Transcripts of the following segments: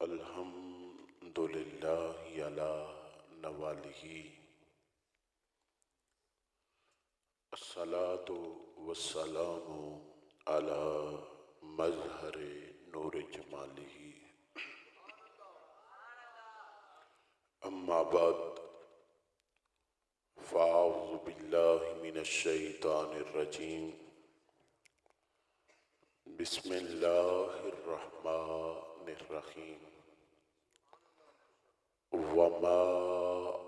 अल्हम्दुलिल्लाह अला नवालिही अस्सलातु वस्सलामु अला मज़हरे नूर जमालिही अम्मा बाद फ़अऊज़ु बिल्लाहि मिनश शैतानिर रजीम बिस्मिल्लाहिर रहमानिर रहीम वमा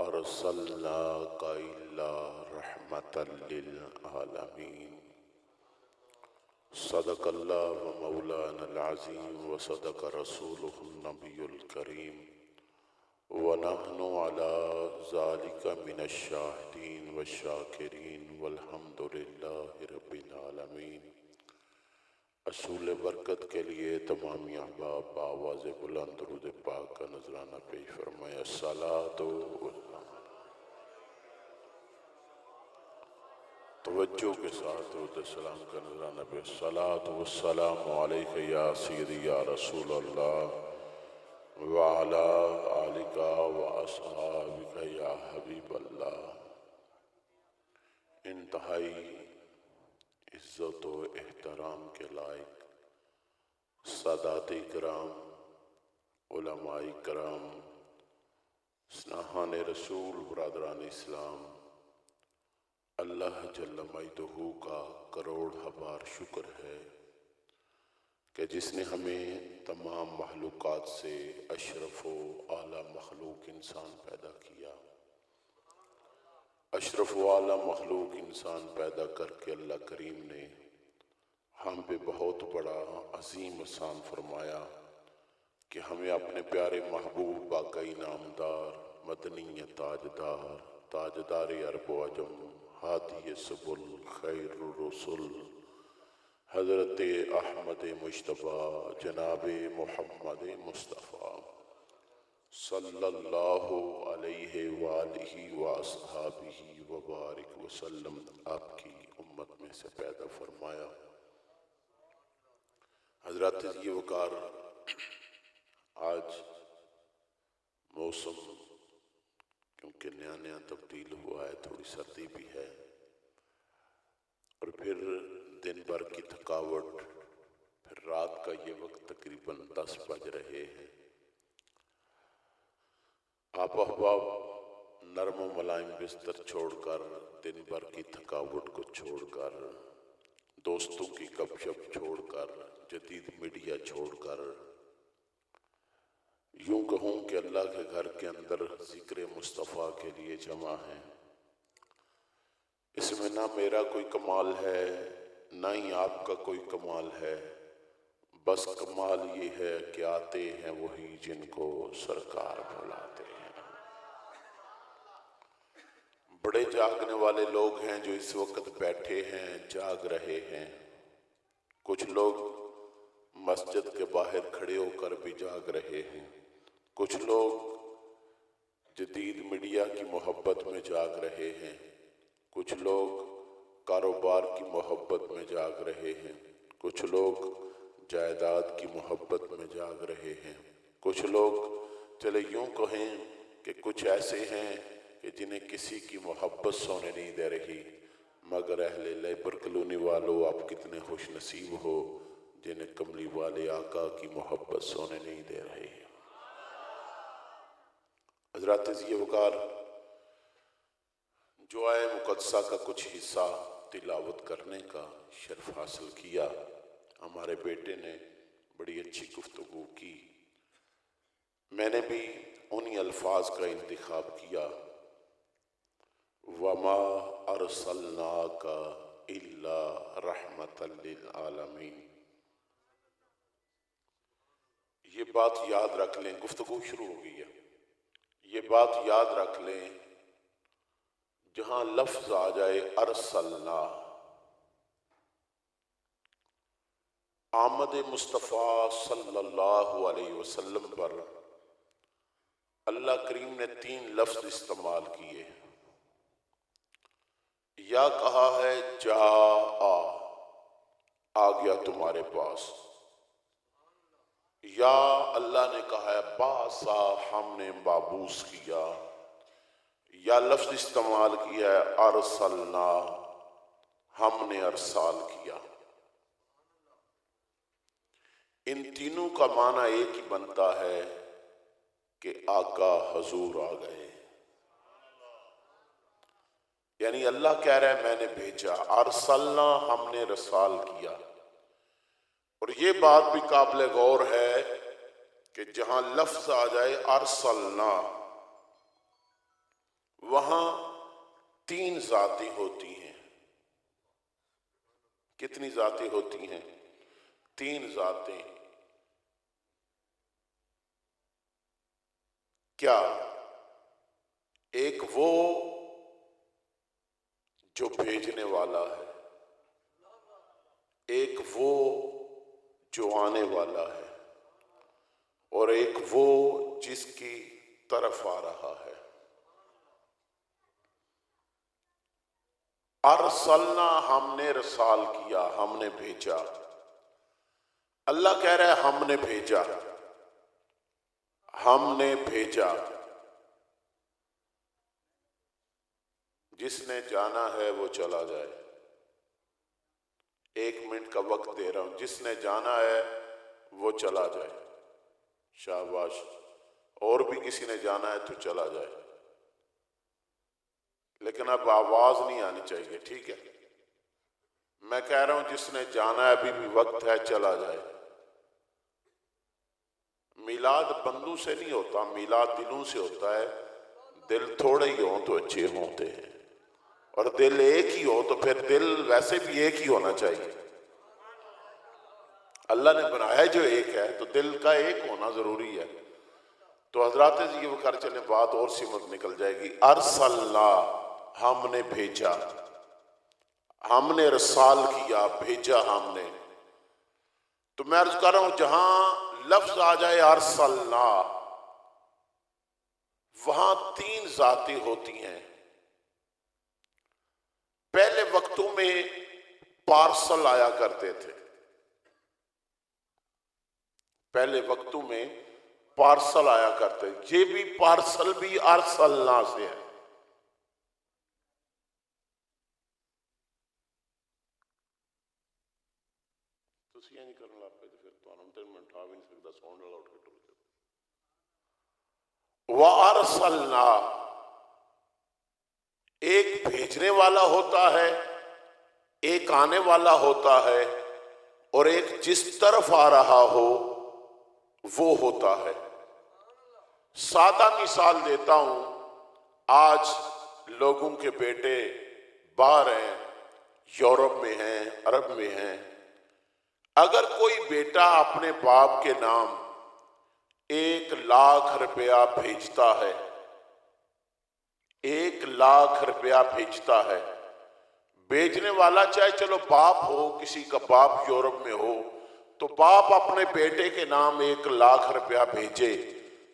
अरसलनाका इल्ला रहमतल लिल आलमीन सदक़ल्लाहु मौलानल अज़ीम व सदक़ रसूलुहुन नबियुल करीम व नहनु अला ज़ालिका मिनश शाहिदीन व शाकिरीन वल्हम्दुलिल्लाहि रब्बिल आलमीन। असूल बरकत के लिए तमाम अहबाब आवाज़ बुलंद दुरूद पाक का नजराना पेश फरमाया। सलातो तवज्जो के साथ दुरूद सलाम का नजराना पेश। सलातो वस्सलामु अलैका या सय्यदी या रसूल अल्लाह व अला आलिका व अस्हाबिका या हबीब अल्लाह। इंतहाई इज्जत व एहतराम के लायक सादात कराम, उलमाए कराम, स्नाहान रसूल, बरादरान इस्लाम, अल्लाह जल्ल मजदहू का करोड़ हज़ार शुक्र है कि जिसने हमें तमाम मखलूक़ात से अशरफ व आला मखलूक इंसान पैदा किया। अशरफ व आला मखलूक इंसान पैदा करके अल्लाह करीम ने हम पे बहुत बड़ा अजीम एहसान फरमाया कि हमें अपने प्यारे महबूब बाक़ई नामदार मदनी ताजदार ताजदार अरब व अजम हादी सबुल खैरुर रसूल हज़रत अहमद मुश्तबा जनाब मोहम्मद मुस्तफ़ा सल्लल्लाहु अलैहि वालिहि व अस्हाबिही व बारिक वसल्लम आपकी उम्मत में से पैदा फरमाया। हज़रात ये वकार, आज मौसम क्योंकि नया नया तब्दील हुआ है, थोड़ी सर्दी भी है और फिर दिन भर की थकावट, फिर रात का ये वक्त तकरीबन 10 बज रहे हैं। आप अहबाब नरम मुलायम बिस्तर छोड़कर, दिन भर की थकावट को छोड़कर, दोस्तों की गपशप छोड़कर, जदीद मीडिया छोड़कर, यूं कहूं कि अल्लाह के घर के अंदर जिक्र मुस्तफ़ा के लिए जमा है। इसमें ना मेरा कोई कमाल है, ना ही आपका कोई कमाल है, बस कमाल ये है कि आते हैं वही जिनको सरकार बुलाते हैं। बड़े जागने वाले लोग हैं जो इस वक्त बैठे हैं, जाग रहे हैं। कुछ लोग मस्जिद के बाहर खड़े होकर भी जाग रहे हैं। कुछ लोग जदीद मीडिया की मोहब्बत में जाग रहे हैं। कुछ लोग कारोबार की मोहब्बत में जाग रहे हैं। कुछ लोग जायदाद की मोहब्बत में जाग रहे हैं। कुछ लोग चले यूं कहें कि कुछ ऐसे हैं कि जिन्हें किसी की मोहब्बत सोने नहीं दे रही, मगर अहले लेबर कॉलोनी वालों आप कितने खुश नसीब हो जिन्हें कमली वाले आका की मोहब्बत सोने नहीं दे रहे। हज़रात ये वकार, जो आए मुक़द्दसा का कुछ हिस्सा तिलावत करने का शर्फ हासिल किया। हमारे बेटे ने बड़ी अच्छी गुफ्तगू की। मैंने भी उन्हीं अल्फाज का इंतखाब किया, वमा अरसलनाका इल्ला रहमतल लिल आलमीन। ये बात याद रख लें, गुफ्तगू शुरू हो गई है। ये बात याद रख लें, जहां लफ्ज आ जाए अरसलना, आमद मुस्तफ़ा सल्लल्लाहु अलैहि वसल्लम पर अल्लाह करीम ने 3 लफ्ज इस्तेमाल किए। या कहा है जा आ, आ गया तुम्हारे पास। या अल्लाह ने कहा है बासा हमने बाबूस किया, या लफ्ज इस्तेमाल किया है अरसलना, हमने अरसाल किया। इन तीनों का माना एक ही बनता है कि आका हजूर आ गए। यानी अल्लाह कह रहा है मैंने भेजा, अरसलना हमने रसाल किया। और ये बात भी काबिल गौर है कि जहां लफ्ज आ जाए अरसलना, वहां तीन जातें होती हैं। कितनी जातें होती हैं? तीन जातें। क्या? एक वो जो भेजने वाला है, एक वो जो आने वाला है, और एक वो जिसकी तरफ आ रहा है। अरसलना हमने रसाल किया, हमने भेजा। अल्लाह कह रहा है हमने भेजा, हमने भेजा। जिसने जाना है वो चला जाए। 1 मिनट का वक्त दे रहा हूं, जिसने जाना है वो चला जाए। शाबाश। और भी किसी ने जाना है तो चला जाए, लेकिन अब आवाज नहीं आनी चाहिए, ठीक है? मैं कह रहा हूं जिसने जाना है अभी भी वक्त है, चला जाए। मिलाद बंदू से नहीं होता, मिलाद दिलों से होता है। दिल थोड़े ही हों तो अच्छे होते हैं, और दिल एक ही हो तो फिर दिल वैसे भी एक ही होना चाहिए। अल्लाह ने बनाया जो एक है तो दिल का एक होना जरूरी है। तो हजरात जी वो कर चले, बात और सिमत निकल जाएगी। अरसलना हमने भेजा, हमने रसाल किया, भेजा हमने। तो मैं अर्ज कर रहा हूं जहां लफ्ज आ जाए अरसलना, वहां तीन जातें होती हैं। पहले वक्तों में पार्सल आया करते थे, पहले वक्तों में पार्सल आया करते। ये भी पार्सल भी अरसलना से है। नहीं करने लग पे तो फिर तो मैं उठा भी नहीं सकता, साउंड वाला उठ के टूट जाता। व अरसलना, एक भेजने वाला होता है, एक आने वाला होता है, और एक जिस तरफ आ रहा हो वो होता है। सादा मिसाल देता हूं, आज लोगों के बेटे बाहर हैं, यूरोप में हैं, अरब में हैं। अगर कोई बेटा अपने बाप के नाम 1 लाख रुपया भेजता है, 1 लाख रुपया भेजता है, भेजने वाला चाहे चलो बाप हो, किसी का बाप यूरोप में हो, तो बाप अपने बेटे के नाम 1 लाख रुपया भेजे,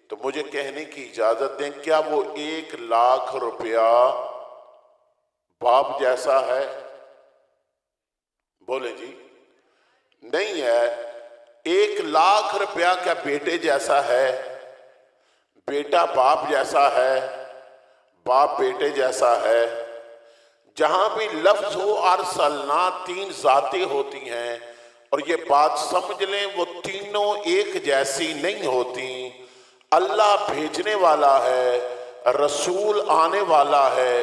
तो मुझे कहने की इजाजत दें, क्या वो 1 लाख रुपया बाप जैसा है? बोले जी, नहीं है। 1 लाख रुपया क्या बेटे जैसा है? बेटा बाप जैसा है, बाप बेटे जैसा है। जहां भी लफ्ज हो अरसलना, 3 जातें होती हैं, और ये बात समझ लें वो तीनों एक जैसी नहीं होती। अल्लाह भेजने वाला है, रसूल आने वाला है,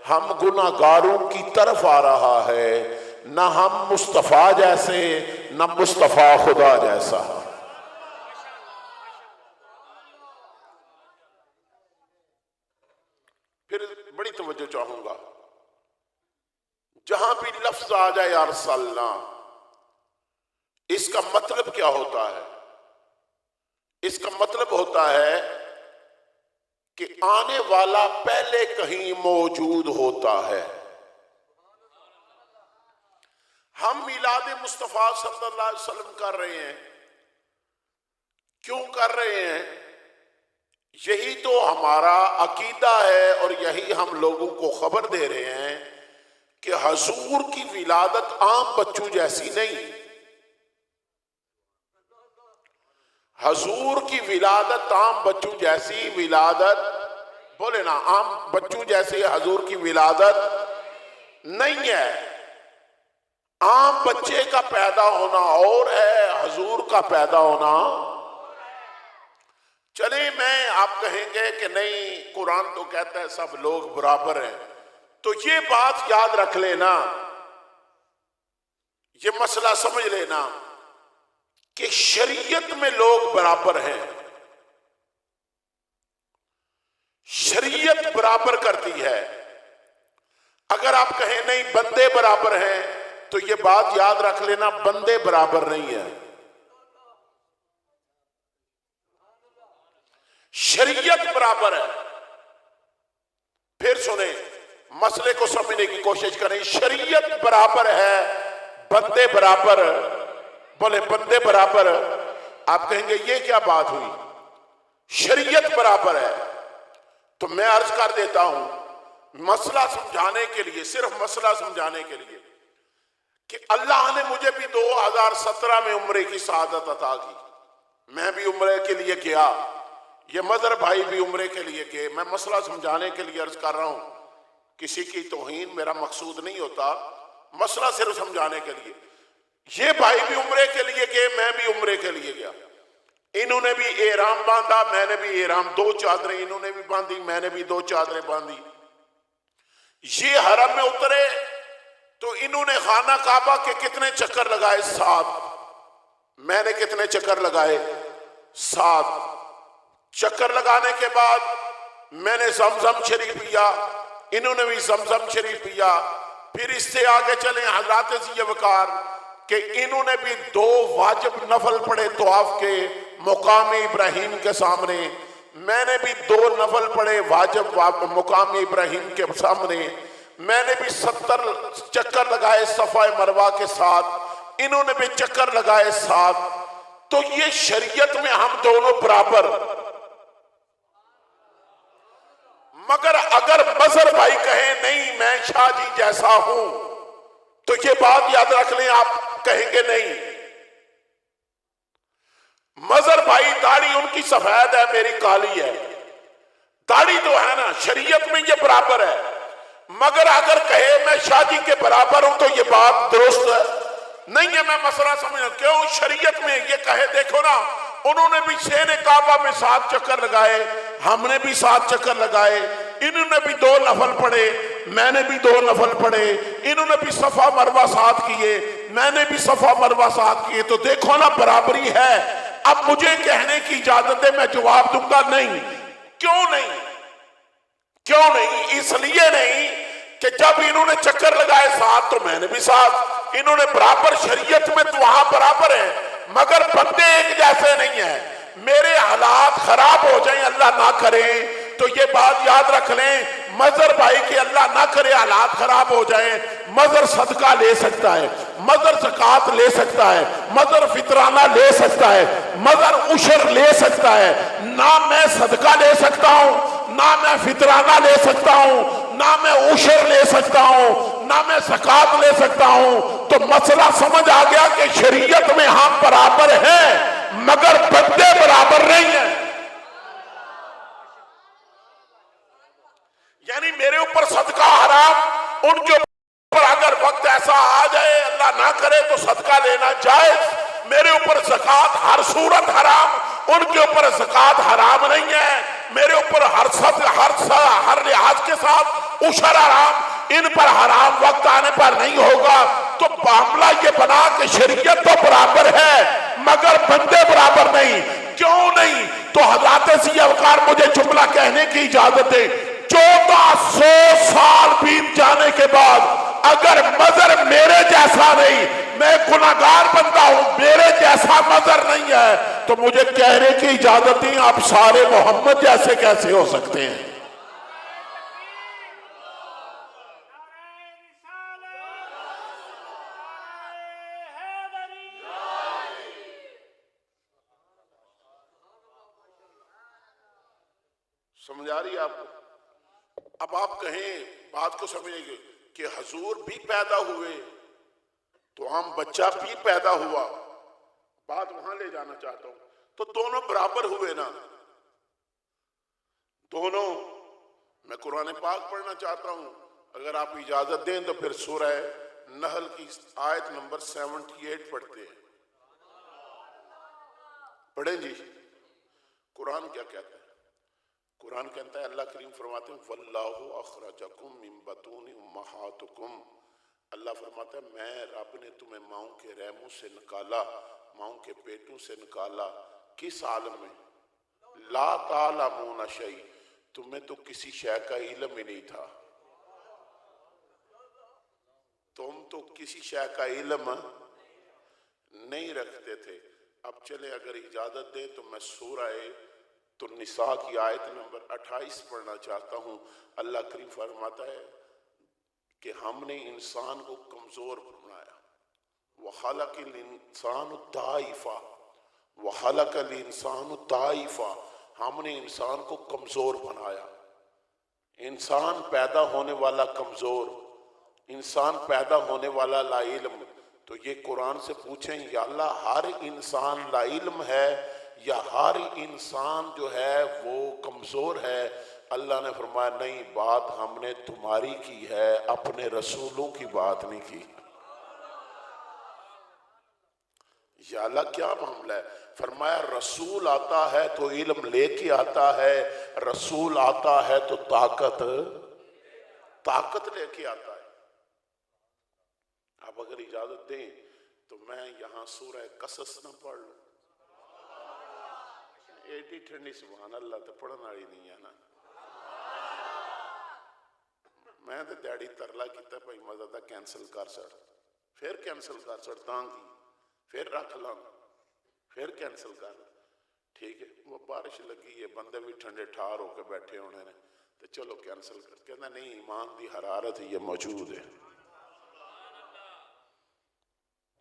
हम गुनाहगारों की तरफ आ रहा है। न हम मुस्तफा जैसे, न मुस्तफा खुदा जैसा। फिर बड़ी तवज्जो चाहूंगा, जहां भी लफ्ज आ जाए अरसलना, इसका मतलब क्या होता है? इसका मतलब होता है कि आने वाला पहले कहीं मौजूद होता है। हम मिलाद मुस्तफा सल्लल्लाहु अलैहि वसल्लम कर रहे हैं, क्यों कर रहे हैं? यही तो हमारा अकीदा है, और यही हम लोगों को खबर दे रहे हैं कि हुजूर की विलादत आम बच्चों जैसी नहीं। हजूर की विलादत आम बच्चों जैसी विलादत, बोले ना, आम बच्चों जैसी हजूर की विलादत नहीं है। आम बच्चे का पैदा होना और है, हजूर का पैदा होना। चले, मैं आप कहेंगे कि नहीं कुरान तो कहता है सब लोग बराबर हैं, तो ये बात याद रख लेना, ये मसला समझ लेना कि शरीयत में लोग बराबर हैं। शरीयत बराबर करती है। अगर आप कहें नहीं बंदे बराबर हैं, तो ये बात याद रख लेना, बंदे बराबर नहीं है, शरीयत बराबर है। फिर सुने, मसले को समझने की कोशिश करें। शरीयत बराबर है, बंदे बराबर, बोले बंदे बराबर। आप कहेंगे ये क्या बात हुई, शरीयत बराबर है। तो मैं अर्ज कर देता हूं मसला समझाने के लिए, सिर्फ मसला समझाने के लिए, कि अल्लाह ने मुझे भी 2017 में उम्रे की सआदत अता की। मैं भी उम्रे के लिए गया, ये मदर भाई भी उम्रे के लिए गए। मैं मसला समझाने के लिए अर्ज कर रहा हूं, किसी की तौहीन मेरा मकसूद नहीं होता, मसला सिर्फ समझाने के लिए। ये भाई भी उम्रे के लिए गए, मैं भी उम्रे के लिए गया। इन्होंने भी एहराम बांधा, मैंने भी एहराम, 2 चादरें इन्होंने भी बांधी, मैंने भी 2 चादरें बांधी। ये हरम में उतरे तो इन्होंने खाना काबा के कितने चक्कर लगाए, 7। मैंने कितने चक्कर लगाए, 7 चक्कर लगाने के बाद मैंने ज़मज़म शरीफ पिया, इन्होंने भी ज़मज़म शरीफ पिया। फिर इससे आगे चले हज़रात ज़ी वक़ार कि इन्होंने भी 2 वाजिब नफल पढ़े तवाफ के मुकाम इब्राहिम के सामने, मैंने भी 2 नफल पढ़े वाजिब मुकाम इब्राहिम के सामने। मैंने भी 70 चक्कर लगाए सफ़ा मरवा के साथ, इन्होंने भी चक्कर लगाए 7। तो ये शरीयत में हम दोनों बराबर। मगर अगर मजहर भाई कहे नहीं मैं शाह जी जैसा हूं, तो ये बात याद रख लें, आप कहेंगे नहीं। मजहर भाई दाढ़ी उनकी सफेद है, मेरी काली है, दाढ़ी तो है ना, शरीयत में ये बराबर है। मगर अगर कहे मैं शाह जी के बराबर हूं, तो ये बात दुरुस्त नहीं है। मैं मसला समझ क्यों शरीयत में ये कहे, देखो ना, उन्होंने भी शेर काबा में 7 चक्कर लगाए, हमने भी 7 चक्कर लगाए। इन्होंने भी 2 नफल पढ़े, मैंने भी 2 नफल पढ़े। इन्होंने भी सफा मरवा 7 किए, मैंने भी सफा मरवा 7 किए। तो देखो ना, बराबरी है। अब मुझे कहने की इजाजत है, मैं जवाब दूंगा नहीं। क्यों नहीं, क्यों नहीं? इसलिए नहीं कि जब इन्होंने चक्कर लगाए 7 तो मैंने भी 7। इन्होंने बराबर, शरीयत में तो वहां बराबर है, मगर बंदे एक जैसे नहीं है। मेरे हालात खराब हो जाएं, अल्लाह ना करे, तो ये बात याद रख लें, मजहर भाई के अल्लाह ना करे हालात खराब हो जाएं, मजहर सदका ले सकता है, मजहर ज़कात ले सकता है, मजहर फितराना ले सकता है, मजहर उशर ले सकता है। ना मैं सदका ले सकता हूं, ना मैं फितराना ले सकता हूं, ना मैं उशर ले सकता हूं, ना मैं ज़कात ले सकता हूं। तो मसला समझ आ गया कि शरीयत में हम बराबर हैं, मगर बंदे बराबर नहीं है। यानी मेरे ऊपर सदका हराम, उनके ऊपर अगर वक्त ऐसा आ जाए, अल्लाह ना करे, तो सदका लेना जायज। मेरे ऊपर ज़कात हर सूरत हराम, उनके ऊपर ज़कात हराम नहीं है। मेरे ऊपर हर लिहाज के साथ उशर हराम, इन पर हराम वक्त आने पर नहीं होगा। तो मामला ये बना कि शरीयत तो बराबर है, मगर बंदे बराबर नहीं। क्यों नहीं? तो हज़रात ज़ी वक़ार मुझे जुमला कहने की इजाजत दे। 1400 साल बीत जाने के बाद अगर मजहर मेरे जैसा नहीं, मैं गुनाहगार बनता हूं, मेरे जैसा मजहर नहीं है, तो मुझे कहने की इजाजत दी, आप सारे मोहम्मद जैसे कैसे हो सकते हैं? समझ आ रही है आपको? अब आप कहें, बात को समझेंगे कि हजूर भी पैदा हुए तो हम बच्चा भी पैदा हुआ, बात वहां ले जाना चाहता हूं। तो दोनों बराबर हुए ना। दोनों, मैं कुरान पाक पढ़ना चाहता हूं, अगर आप इजाजत दें तो फिर सूरह नहल की आयत नंबर 78 पढ़ते हैं। पढ़ें जी। कुरान क्या कहता है? कुरान कहता है, अल्लाह करीम फरमाते हैं, वल्लाहु अखरजकुम मिन बतूनि उम्महातिकुम। अल्लाह फरमाता है, मैं रब ने तुम्हें माओं के रहमों से निकाला, माओं के पेटों से निकाला। किस आलम में? ला तालमून शै, तुम्हें तो किसी शय का इल्म ही नहीं था। तुम तो किसी शय का इल्म नहीं रखते थे। अब चले, अगर इजाजत दे तो मैं सूरह तो निसा की आयत नंबर 28 पढ़ना चाहता हूं। अल्लाह करीम फरमाता है कि हमने इंसान को कमजोर बनाया। वखलकल इंसान दाइफा, वखलकल इंसान दाइफा, हमने इंसान को कमजोर बनाया। इंसान पैदा होने वाला कमजोर, इंसान पैदा होने वाला लाइल्म। तो ये कुरान से पूछें, या अल्लाह हर इंसान लाइल्म है या हर इंसान जो है वो कमजोर है? अल्लाह ने फरमाया, नहीं, बात हमने तुम्हारी की है, अपने रसूलों की बात नहीं की। या अल्लाह क्या मामला है? फरमाया, रसूल आता है तो इल्म लेके आता है, रसूल आता है तो ताकत लेके आता है। अब अगर इजाजत दें तो मैं यहां सूरह कसस न पढ़ लूं? एडी ठंडी सुभान अल्लाह तो पढ़ने वाली नहीं है ना। मैं तो दैडी तरला किया, भाई मजा था कैंसल कर छड़, फिर कैंसल कर छड़, तांगी फिर रख ला, फिर कैंसल कर। ठीक है, वो बारिश लगी है, बंदे भी ठंडे ठार होकर बैठे होने ने, तो चलो कैंसल कर। कहना नहीं, ईमान की हरारत ये मौजूद है।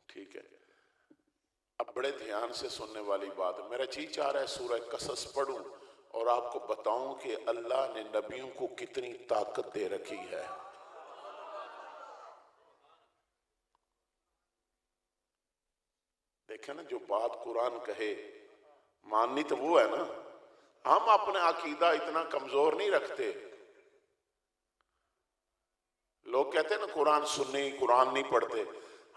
ठीक है, अब बड़े ध्यान से सुनने वाली बात है। मेरा जी चाह रहा है सूरह कसस पढ़ूं और आपको बताऊं कि अल्लाह ने नबियों को कितनी ताकत दे रखी है। देखे ना, जो बात कुरान कहे माननी तो वो है ना। हम अपना अकीदा इतना कमजोर नहीं रखते। लोग कहते हैं ना कुरान सुन्नी, कुरान नहीं पढ़ते।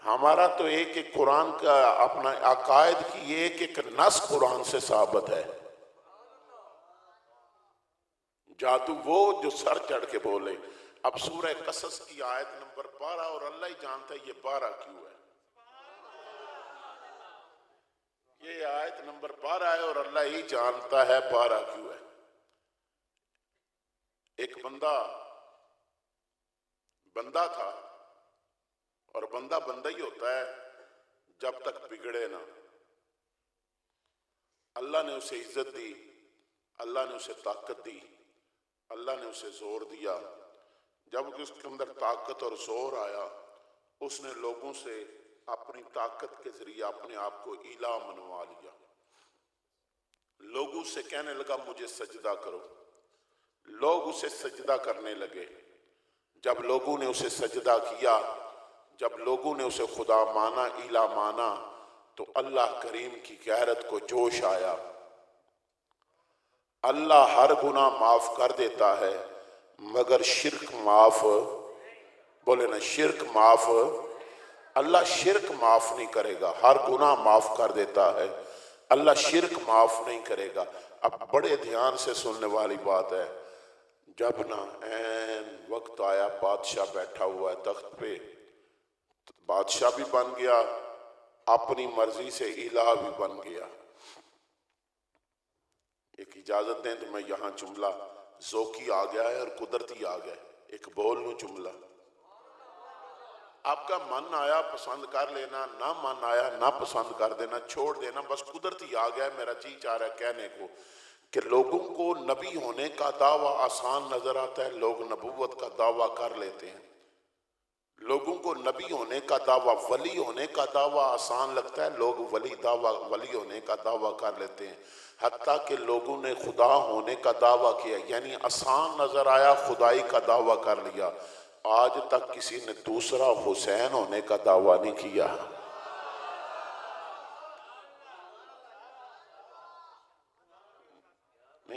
हमारा तो एक एक कुरान का अपना अकायद की एक एक नस कुरान से साबित है। जादू वो जो सर चढ़ के बोले। अब सूरह कसस की आयत नंबर 12, और अल्लाह ही जानता है ये 12 क्यों है। ये आयत नंबर 12 है और अल्लाह ही जानता है 12 क्यों है। एक बंदा था, और बंदा बंदा ही होता है जब तक बिगड़े ना। अल्लाह ने उसे इज्जत दी, अल्लाह ने उसे ताकत दी, अल्लाह ने उसे जोर दिया। जब उसके अंदर ताकत और जोर आया, उसने लोगों से अपनी ताकत के जरिए अपने आप को इला मनवा लिया। लोगों से कहने लगा मुझे सजदा करो। लोग उसे सजदा करने लगे। जब लोगों ने उसे सजदा किया, जब लोगों ने उसे खुदा माना, इला माना, तो अल्लाह करीम की गैरत को जोश आया। अल्लाह हर गुनाह माफ कर देता है मगर शिर्क माफ, बोले ना, शिर्क माफ। अल्लाह शिर्क माफ नहीं करेगा। हर गुनाह माफ कर देता है, अल्लाह शिर्क माफ नहीं करेगा। अब बड़े ध्यान से सुनने वाली बात है। जब ना ऐन वक्त आया, बादशाह बैठा हुआ है तख्त पे, तो बादशाह भी बन गया, अपनी मर्जी से इलाह भी बन गया। एक इजाजत दें तो मैं यहां जुमला ज़ौकी आ गया है और कुदरती आ गया, एक बोल लूं जुमला। आपका मन आया पसंद कर लेना, ना मन आया ना पसंद कर देना, छोड़ देना। बस कुदरती आ गया। मेरा जी चाह रहा है कहने को कि लोगों को नबी होने का दावा आसान नजर आता है, लोग नबूवत का दावा कर लेते हैं। लोगों को नबी होने का दावा, वली होने का दावा आसान लगता है, लोग वली होने का दावा कर लेते हैं। हत्ता कि लोगों ने खुदा होने का दावा किया, यानी आसान नजर आया, खुदाई का दावा कर लिया। आज तक किसी ने दूसरा हुसैन होने का दावा नहीं किया।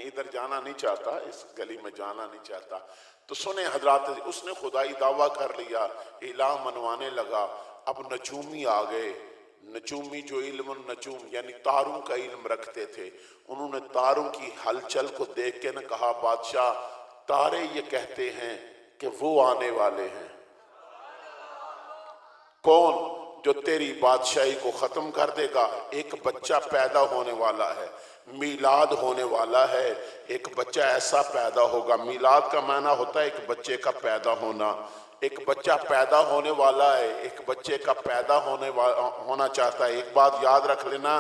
इधर जाना नहीं चाहता, इस गली में जाना नहीं चाहता। तो सुने हजरात, उसने खुदाई दावा कर लिया, इलाह मनवाने लगा। अब नजूमी आ गए। नजूमी जो इल्म नजूम यानी तारों का इल्म रखते थे, उन्होंने तारों की हलचल को देख के न कहा, बादशाह तारे ये कहते हैं कि वो आने वाले हैं। कौन? जो तेरी बादशाही को खत्म कर देगा। एक बच्चा पैदा होने वाला है, मीलाद होने वाला है। एक बच्चा ऐसा पैदा होगा, मीलाद का माना होता है एक बच्चे का पैदा होना। एक बच्चा पैदा होने वाला है, एक बच्चे का पैदा होना चाहता है। एक बात याद रख लेना,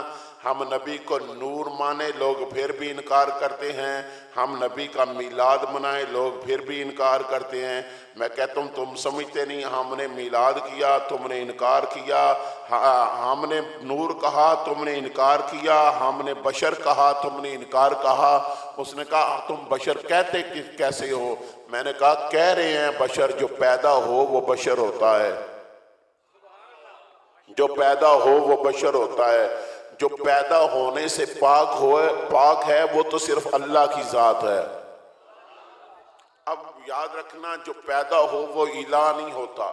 हम नबी को नूर माने लोग फिर भी इनकार करते हैं, हम नबी का मीलाद मनाए लोग फिर भी इनकार करते हैं। मैं कहता हूँ तुम समझते नहीं, हमने मीलाद किया तुमने इनकार किया, हमने नूर कहा तुमने इनकार किया, हमने बशर कहा तुमने इनकार कहा। उसने कहा तुम बशर कहते कैसे हो? मैंने कहा कह रहे हैं बशर, जो पैदा हो वो बशर होता है, जो पैदा हो वो बशर होता है। जो पैदा होने से पाक है वो तो सिर्फ अल्लाह की जात है। अब याद रखना, जो पैदा हो वो इलाह नहीं होता।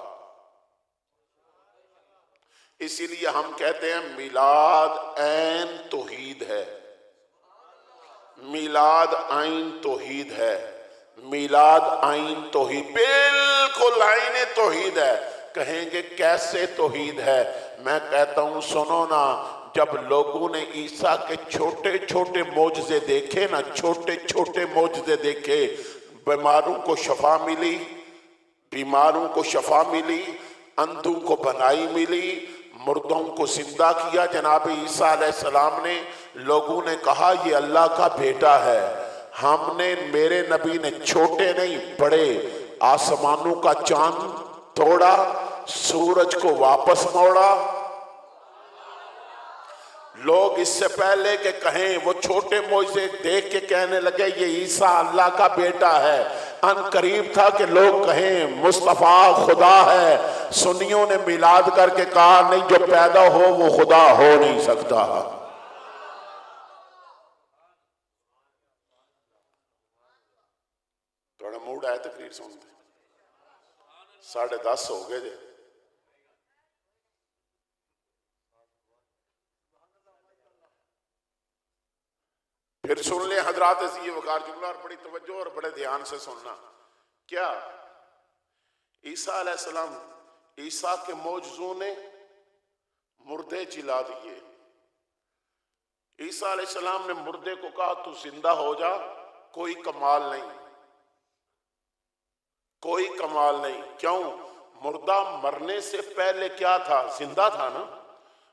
इसीलिए हम कहते हैं मिलाद ऐन तौहीद है, मिलाद आइन तौहीद है, मिलाद आइन तौहीद, बिल्कुल आइन तौहीद है। कहेंगे कैसे तौहीद है? मैं कहता हूं सुनो ना, जब लोगों ने ईसा के छोटे छोटे मौजज़े देखे ना, छोटे छोटे मौजज़े देखे, बीमारों को शफा मिली, बीमारों को शफा मिली, अंधों को बनाई मिली, मुर्दों को जिंदा किया जनाब ईसा अलैहिस्सलाम ने। लोगों ने कहा ये अल्लाह का बेटा है। हमने, मेरे नबी ने छोटे नहीं बड़े आसमानों का चांद तोड़ा, सूरज को वापस मोड़ा। लोग इससे पहले के कहें वो छोटे मोजे देख के कहने लगे ये ईसा अल्लाह का बेटा है। अन करीब था कि लोग कहें मुस्तफा खुदा है। सुन्नियों ने मिलाद करके कहा नहीं, जो पैदा हो वो खुदा हो नहीं सकता। थोड़ा मूड आया तकरीर सुनते, 10:30 हो गए थे। फिर सुन ले हजरात, ये वकार जुमला और बड़ी तवज्जो और बड़े ध्यान से सुनना। क्या ईसा अलैहिस्सलाम, ईसा के मौजज़ों ने मुर्दे जिला दिए। ईसा अलैहिस्सलाम ने मुर्दे को कहा तू जिंदा हो जा। कोई कमाल नहीं, कोई कमाल नहीं। क्यों? मुर्दा मरने से पहले क्या था? जिंदा था ना।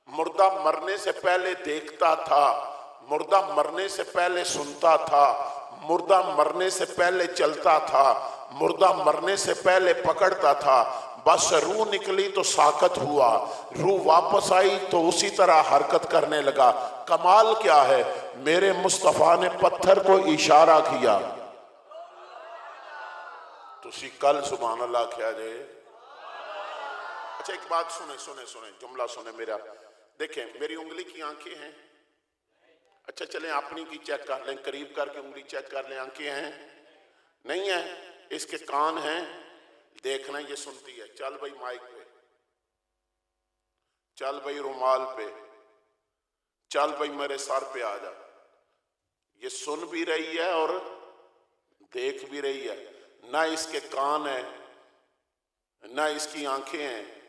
मुर्दा मरने से पहले देखता था, मुर्दा मरने से पहले सुनता था, मुर्दा मरने से पहले चलता था, मुर्दा मरने से पहले पकड़ता था। बस रूह निकली तो साकत हुआ, रूह वापस आई तो उसी तरह हरकत करने लगा। कमाल क्या है? मेरे मुस्तफा ने पत्थर को इशारा किया। तुसी कल सुभान अल्लाह क्या जे। अच्छा एक बात सुने सुने सुने, जुमला सुने मेरा। देखें मेरी उंगली की आंखें हैं। अच्छा चलें अपनी की चेक कर लें, करीब करके उंगली चेक कर लें। आंखें हैं? नहीं है। इसके कान हैं, देखना ये सुनती है। चल भाई माइक पे, चल भाई रुमाल पे, चल भाई मेरे सर पे आ जा। ये सुन भी रही है और देख भी रही है। ना इसके कान है, ना इसकी आंखें हैं,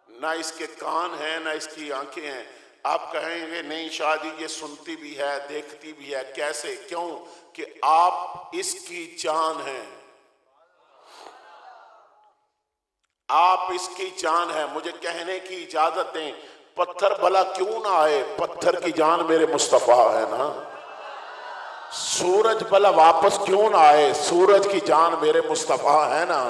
ना इसके कान है, ना इसकी आंखें हैं। आप कहेंगे नहीं शादी ये सुनती भी है देखती भी है। कैसे? क्यों? कि आप इसकी जान हैं, आप इसकी जान है। मुझे कहने की इजाजत दें, पत्थर भला क्यों ना आए, पत्थर की जान मेरे मुस्तफा है ना। सूरज भला वापस क्यों ना आए, सूरज की जान मेरे मुस्तफा है ना।